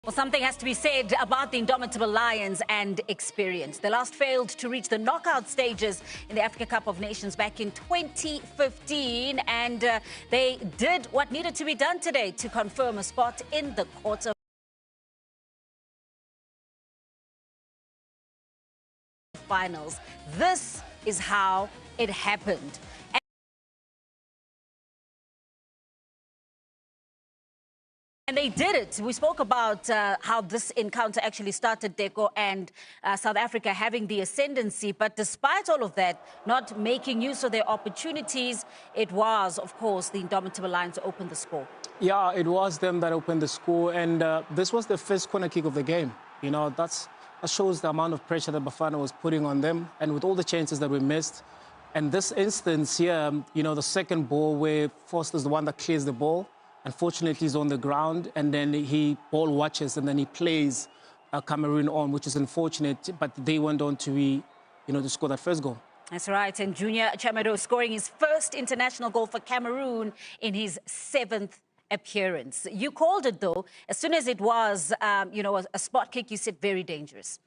Well, something has to be said about the indomitable Lions and experience. They last failed to reach the knockout stages in the Africa Cup of Nations back in 2015, and they did what needed to be done today to confirm a spot in the quarter-finals. This is how it happened. And they did it. We spoke about how this encounter actually started, Deco, and South Africa having the ascendancy. But despite all of that, not making use of their opportunities, it was, of course, the indomitable Lions who opened the score. Yeah, it was them that opened the score. And this was the first corner kick of the game. You know, that shows the amount of pressure that Bafana was putting on them. And with all the chances that we missed, and this instance here, you know, the second ball where Foster's the one that clears the ball. Unfortunately, he's on the ground, and then he ball watches, and then he plays Cameroon on, which is unfortunate. But they went on to, to score that first goal. That's right. And Junior Chamado scoring his first international goal for Cameroon in his 7th appearance. You called it, though. As soon as it was, a spot kick, you said very dangerous.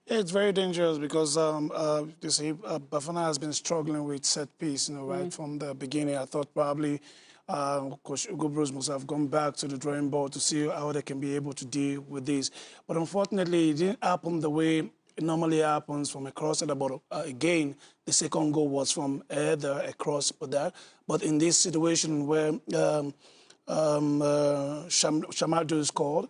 Yeah, it's very dangerous because, you see, Bafana has been struggling with set piece, right from the beginning. I thought probably Coach Hugo Bruce must have gone back to the drawing board to see how they can be able to deal with this. But unfortunately, it didn't happen the way it normally happens from across the board. Again, the second goal was from across that. But in this situation where Chamado scored,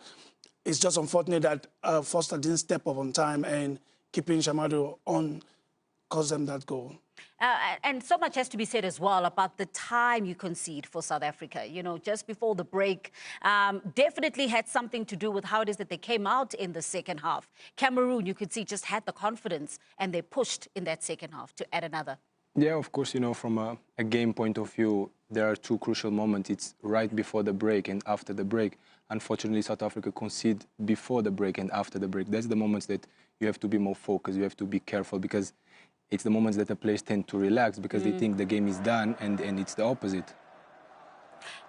it's just unfortunate that Foster didn't step up on time, and keeping Chamado on caused them that goal. And so much has to be said as well about the time you concede for South Africa. You know, just before the break, definitely had something to do with how it is that they came out in the second half. Cameroon, you could see, just had the confidence, and they pushed in that second half to add another. Yeah, of course, from a game point of view, there are two crucial moments. It's right before the break and after the break. Unfortunately, South Africa conceded before the break and after the break. That's the moments that you have to be more focused. You have to be careful, because it's the moments that the players tend to relax because they think the game is done, and it's the opposite.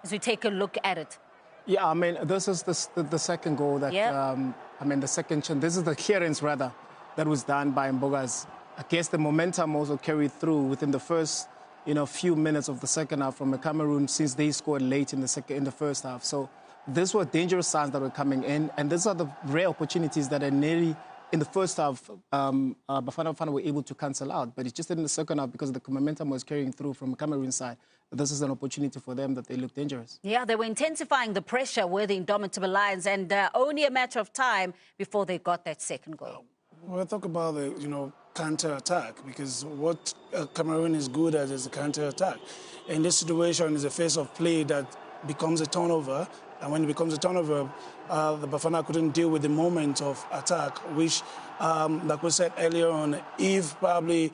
As we take a look at it. Yeah, I mean, this is the second goal that, the second chance. This is the clearance, rather, that was done by Mboga's. I guess the momentum also carried through within the first, few minutes of the second half from Cameroon, since they scored late in the first half. So these were dangerous signs that were coming in, and these are the rare opportunities that are nearly in the first half, Bafana were able to cancel out. But it's just in the second half, because the momentum was carrying through from Cameroon's side. This is an opportunity for them that they look dangerous. Yeah, they were intensifying the pressure with the indomitable Lions, and only a matter of time before they got that second goal. We'll talk about the, counter-attack, because what Cameroon is good at is the counter-attack. In this situation, it's a phase of play that becomes a turnover. And when it becomes a turnover, the Bafana couldn't deal with the moment of attack, which, like we said earlier on, if probably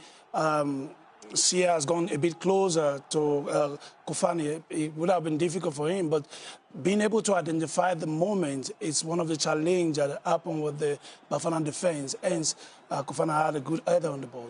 Sia has gone a bit closer to Kofani, it would have been difficult for him. But being able to identify the moment is one of the challenges that happened with the Bafana defense. Hence, Kofana had a good header on the ball.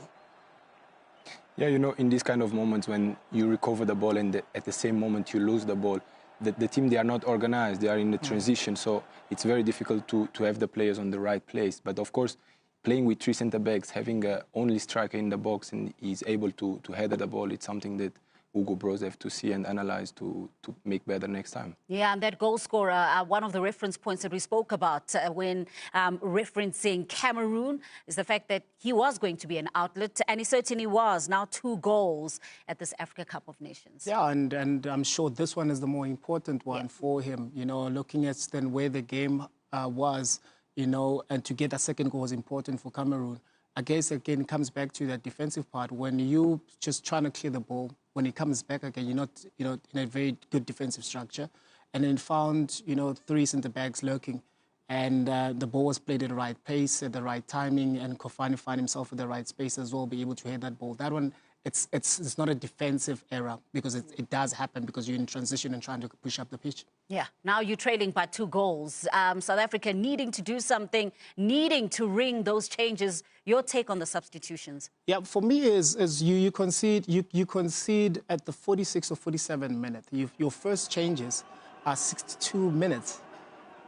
Yeah, in these kind of moments when you recover the ball and at the same moment you lose the ball, the team, they are not organized, they are in the transition, so it's very difficult to have the players on the right place. But of course, playing with 3 centre-backs, having a only striker in the box and he's able to header the ball, it's something that Hugo Bros have to see and analyze to make better next time. Yeah, and that goal scorer, one of the reference points that we spoke about when referencing Cameroon is the fact that he was going to be an outlet, and he certainly was. Now 2 goals at this Africa Cup of Nations. Yeah, and I'm sure this one is the more important one for him, looking at then where the game was, and to get that second goal was important for Cameroon. I guess, again, it comes back to that defensive part. When you just trying to clear the ball, when it comes back again, you're not, in a very good defensive structure. And then found, 3 centre-backs lurking. And the ball was played at the right pace, at the right timing, and Kofani found himself in the right space as well, be able to hit that ball. That one, it's not a defensive error, because it does happen because you're in transition and trying to push up the pitch. Yeah, now you're trailing by 2 goals. South Africa needing to do something, needing to ring those changes. Your take on the substitutions? Yeah, for me is you concede at the 46 or 47 minute. Your first changes are 62 minutes.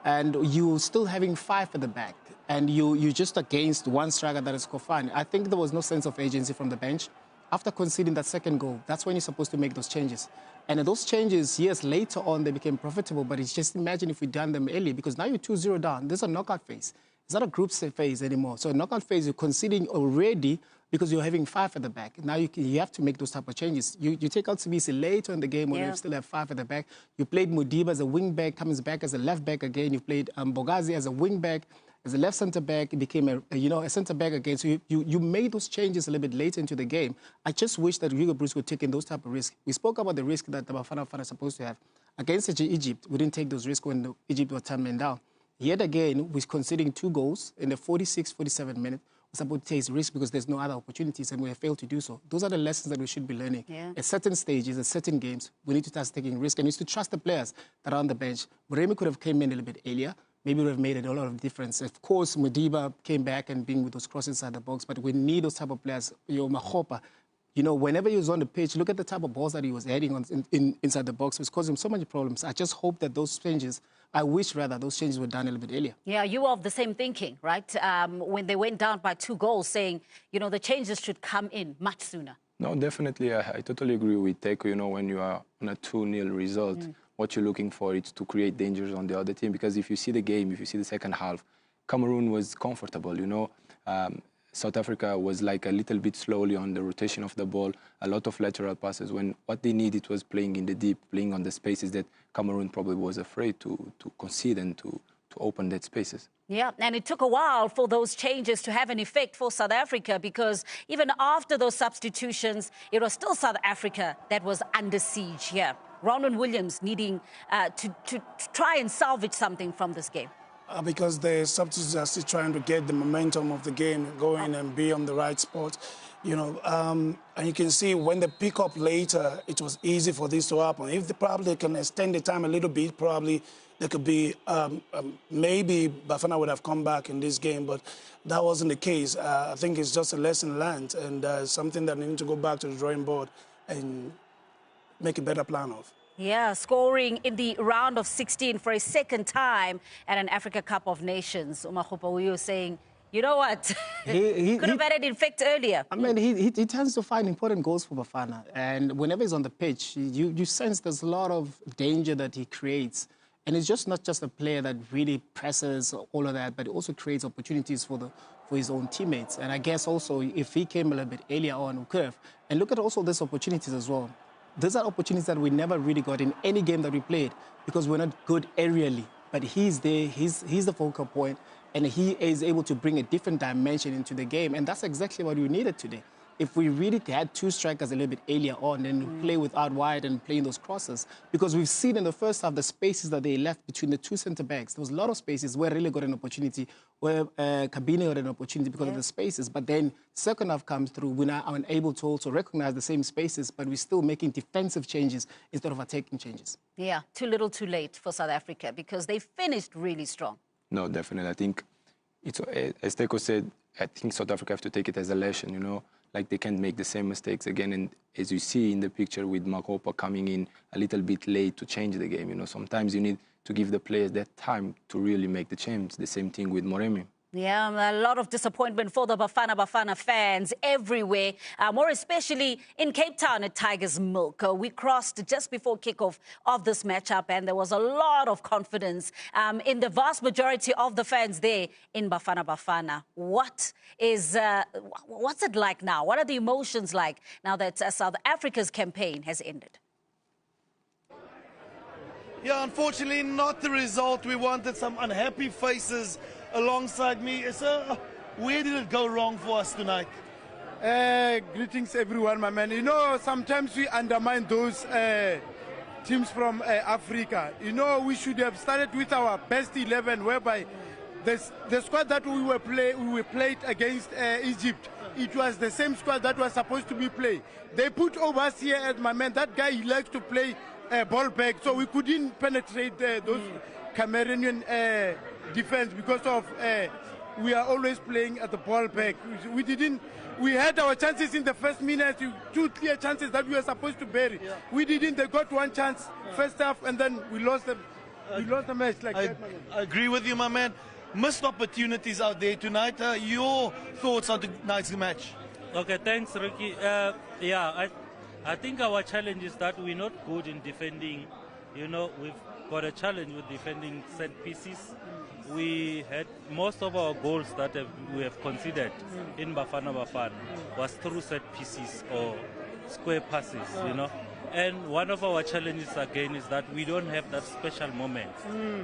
and you're still having 5 at the back, and you're just against one striker that is Kofani. I think there was no sense of agency from the bench. After conceding that second goal, that's when you're supposed to make those changes. And those changes, yes, later on they became profitable, but it's just imagine if we'd done them early, because now you're 2-0 down. This is a knockout phase. It's not a group phase anymore. So a knockout phase, you're conceding already because you're having 5 at the back. Now you have to make those type of changes. You take out Sibisi later in the game when you still have 5 at the back. You played Mudiba as a wing back, comes back as a left back again. You played Bogazi as a wing back. As a left centre back, it became a centre back again. So you made those changes a little bit later into the game. I just wish that Hugo Bruce would take in those type of risks. We spoke about the risk that the Bafana Bafana is supposed to have. Against Egypt, we didn't take those risks when Egypt was 10 men down. Yet again, we're conceding 2 goals in the 46, 47 minute. We're supposed to take risk because there's no other opportunities, and we have failed to do so. Those are the lessons that we should be learning. At certain stages, at certain games, we need to start taking risk, and we need to trust the players that are on the bench. Remy could have came in a little bit earlier. Maybe it would have made a lot of difference. Of course, Mudiba came back and being with those crosses inside the box, but we need those type of players. Mahopa, whenever he was on the pitch, look at the type of balls that he was heading on inside the box. It was causing him so many problems. I just hope that those changes, I wish rather those changes were done a little bit earlier. Yeah, you were of the same thinking, right? When they went down by 2 goals, saying, the changes should come in much sooner. No, definitely. I totally agree with Teko. When you are on a 2-0 result, what you're looking for is to create dangers on the other team. Because if you see the game, if you see the second half, Cameroon was comfortable, South Africa was like a little bit slowly on the rotation of the ball, a lot of lateral passes, when what they needed was playing in the deep, playing on the spaces that Cameroon probably was afraid to concede and to open that spaces. Yeah, and it took a while for those changes to have an effect for South Africa, because even after those substitutions, it was still South Africa that was under siege here. Ronwen Williams needing to try and salvage something from this game. Because the substitutes are still trying to get the momentum of the game going and be on the right spot. And you can see when they pick up later, it was easy for this to happen. If they probably can extend the time a little bit, probably there could be, maybe Bafana would have come back in this game, but that wasn't the case. I think it's just a lesson learned, and something that they need to go back to the drawing board and make a better plan of. Yeah, scoring in the round of 16 for a second time at an Africa Cup of Nations. Umahopa saying, you know what, he could have had an effect earlier. I mean, he tends to find important goals for Bafana. And whenever he's on the pitch, you sense there's a lot of danger that he creates. And it's just not just a player that really presses all of that, but it also creates opportunities for his own teammates. And I guess also if he came a little bit earlier on, we could have. And look at also these opportunities as well. Those are opportunities that we never really got in any game that we played because we're not good aerially. But he's there, he's the focal point, and he is able to bring a different dimension into the game. And that's exactly what we needed today. If we really had 2 strikers a little bit earlier on, then play with out wide and playing those crosses. Because we've seen in the first half the spaces that they left between the 2 centre-backs. There was a lot of spaces where really got an opportunity, where Kabine got an opportunity because of the spaces. But then second half comes through, we're now unable to also recognize the same spaces, but we're still making defensive changes instead of attacking changes. Yeah, too little too late for South Africa because they finished really strong. No, definitely. I think, it's, as Teko said, I think South Africa have to take it as a lesson, Like they can't make the same mistakes again. And as you see in the picture with Makopa coming in a little bit late to change the game, sometimes you need to give the players that time to really make the change. The same thing with Moremi. Yeah, a lot of disappointment for the Bafana fans everywhere, more especially in Cape Town at Tigers Milk. We crossed just before kickoff of this matchup, and there was a lot of confidence in the vast majority of the fans there in Bafana. What's it like now? What are the emotions like now that South Africa's campaign has ended? Yeah, unfortunately, not the result we wanted. Some unhappy faces alongside me. So, where did it go wrong for us tonight? Greetings, everyone, my man. Sometimes we undermine those teams from Africa. We should have started with our best 11, whereby the squad that we played against Egypt, it was the same squad that was supposed to be played. They put Obas here as my man. That guy, he likes to play ball back, so we couldn't penetrate those Cameroonian defense because of we are always playing at the ball back. We had our chances in the first minute, 2 clear chances that we were supposed to bury. We didn't. They got 1 chance first half, and then we lost them You lost the match like that, my man. I agree with you, my man. Missed opportunities out there tonight. Your thoughts on tonight's match? Okay, thanks, Ricky. Yeah, I think our challenge is that we're not good in defending. You know, we've got a challenge with defending set pieces. We had most of our goals that we have considered in Bafana was through set pieces or square passes, you know. And one of our challenges again is that we don't have that special moment.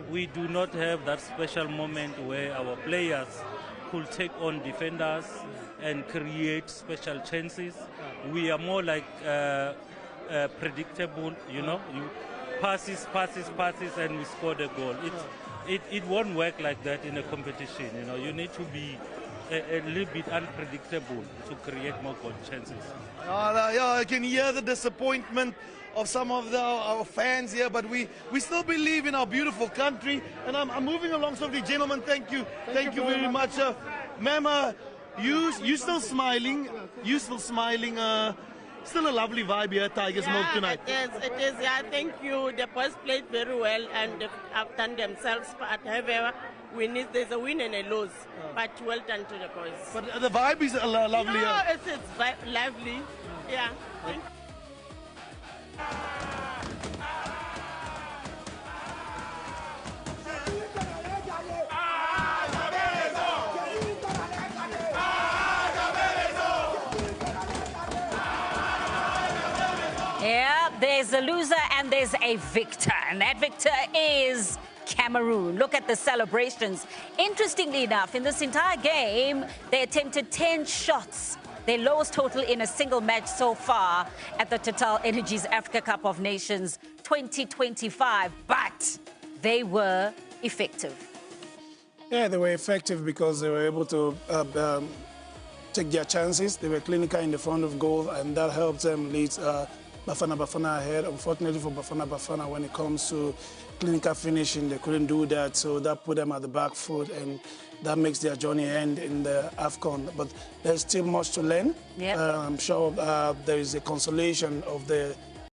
We do not have that special moment where our players could take on defenders and create special chances. We are more like predictable, you know. You passes, and we score the goal. It won't work like that in a competition, you know. You need to be a little bit unpredictable to create more goal chances. Yeah, I can hear the disappointment of some of our fans here, but we still believe in our beautiful country. And I'm moving along, so the gentlemen, thank you very much. Ma'am, you still smiling? Still a lovely vibe here at Tigers Milk tonight. It is. Yeah, thank you. The boys played very well and have done themselves. But however, there's a win and a lose. But well done to the boys. But the vibe is lovely. No, it's lovely. Yeah. Thank you. Yeah, there's a loser and there's a victor, and that victor is Cameroon. Look at the celebrations. Interestingly enough, in this entire game, they attempted 10 shots, their lowest total in a single match so far at the Total Energies Africa Cup of Nations 2025, but they were effective. Yeah, they were effective because they were able to take their chances. They were clinical in the front of goal, and that helped them lead Bafana ahead. Unfortunately for Bafana, when it comes to clinical finishing, they couldn't do that, so that put them at the back foot, and that makes their journey end in the AFCON. But there's still much to learn. Yep. I'm sure there is a consolation of the